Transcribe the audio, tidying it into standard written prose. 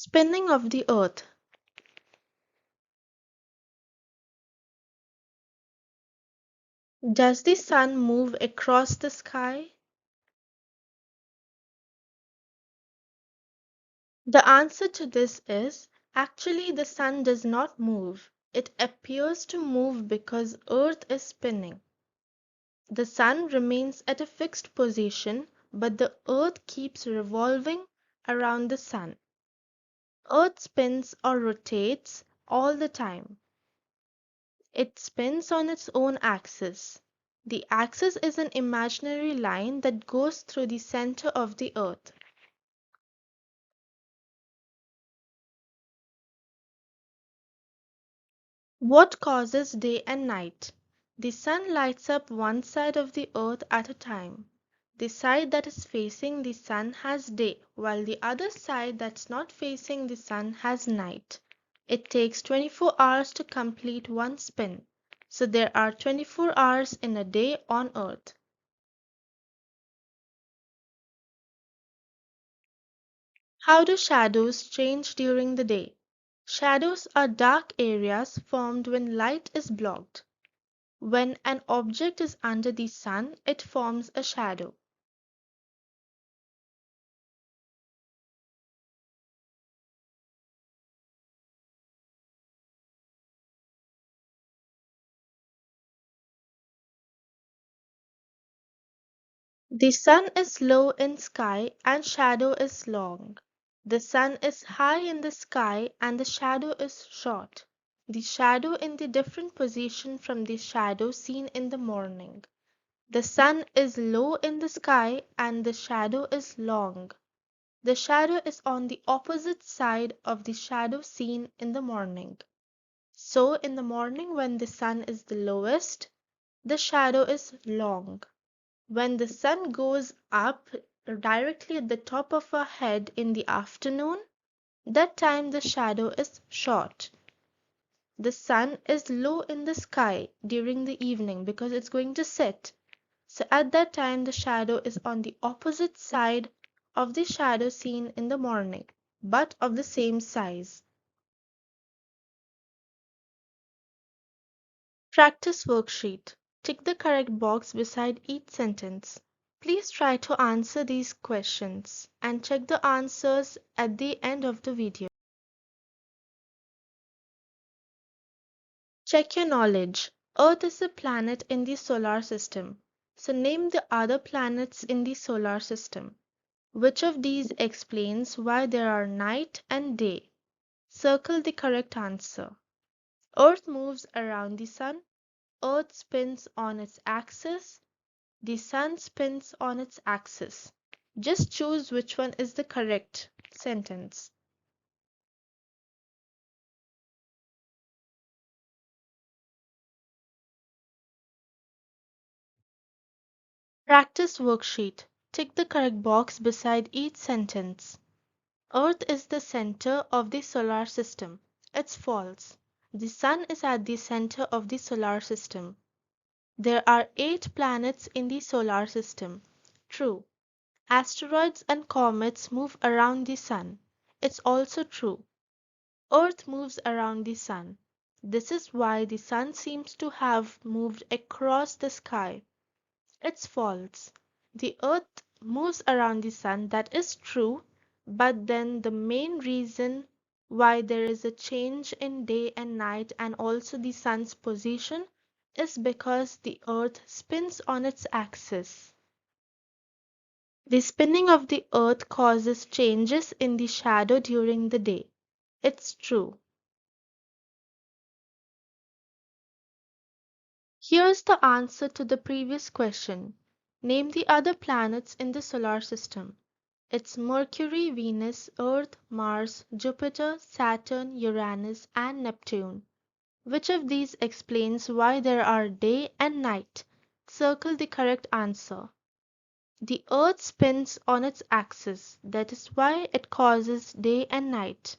Spinning of the Earth. Does the sun move across the sky? The answer to this is actually the sun does not move. It appears to move because Earth is spinning. The sun remains at a fixed position, but the Earth keeps revolving around the sun. Earth spins or rotates all the time. It spins on its own axis. The axis is an imaginary line that goes through the center of the Earth. What causes day and night? The sun lights up one side of the Earth at a time. The side that is facing the sun has day, while the other side that's not facing the sun has night. It takes 24 hours to complete one spin, so there are 24 hours in a day on Earth. How do shadows change during the day? Shadows are dark areas formed when light is blocked. When an object is under the sun, it forms a shadow. The sun is low in sky and shadow is long. The sun is high in the sky and the shadow is short. The shadow in the different position from the shadow seen in the morning. The sun is low in the sky and the shadow is long. The shadow is on the opposite side of the shadow seen in the morning. So in the morning when the sun is the lowest, the shadow is long. When the sun goes up directly at the top of our head in the afternoon, that time the shadow is short. The sun is low in the sky during the evening because it's going to set. So at that time the shadow is on the opposite side of the shadow seen in the morning, but of the same size. Practice worksheet. Tick the correct box beside each sentence. Please try to answer these questions and check the answers at the end of the video. Check your knowledge. Earth is a planet in the solar system. So name the other planets in the solar system. Which of these explains why there are night and day? Circle the correct answer. Earth moves around the sun. Earth spins on its axis. The sun spins on its axis. Just choose which one is the correct sentence. Practice worksheet. Tick the correct box beside each sentence. Earth is the center of the solar system. It's false. The sun is at the center of the solar system. There are 8 planets in the solar system. True. Asteroids and comets move around the sun. It's also true. Earth moves around the sun. This is why the sun seems to have moved across the sky. It's false. The Earth moves around the sun, that is true, but then the main reason why there is a change in day and night and also the sun's position is because the Earth spins on its axis. The spinning of the Earth causes changes in the shadow during the day. It's true. Here's the answer to the previous question. Name the other planets in the solar system. It's Mercury, Venus, Earth, Mars, Jupiter, Saturn, Uranus, and Neptune. Which of these explains why there are day and night? Circle the correct answer. The Earth spins on its axis. That is why it causes day and night.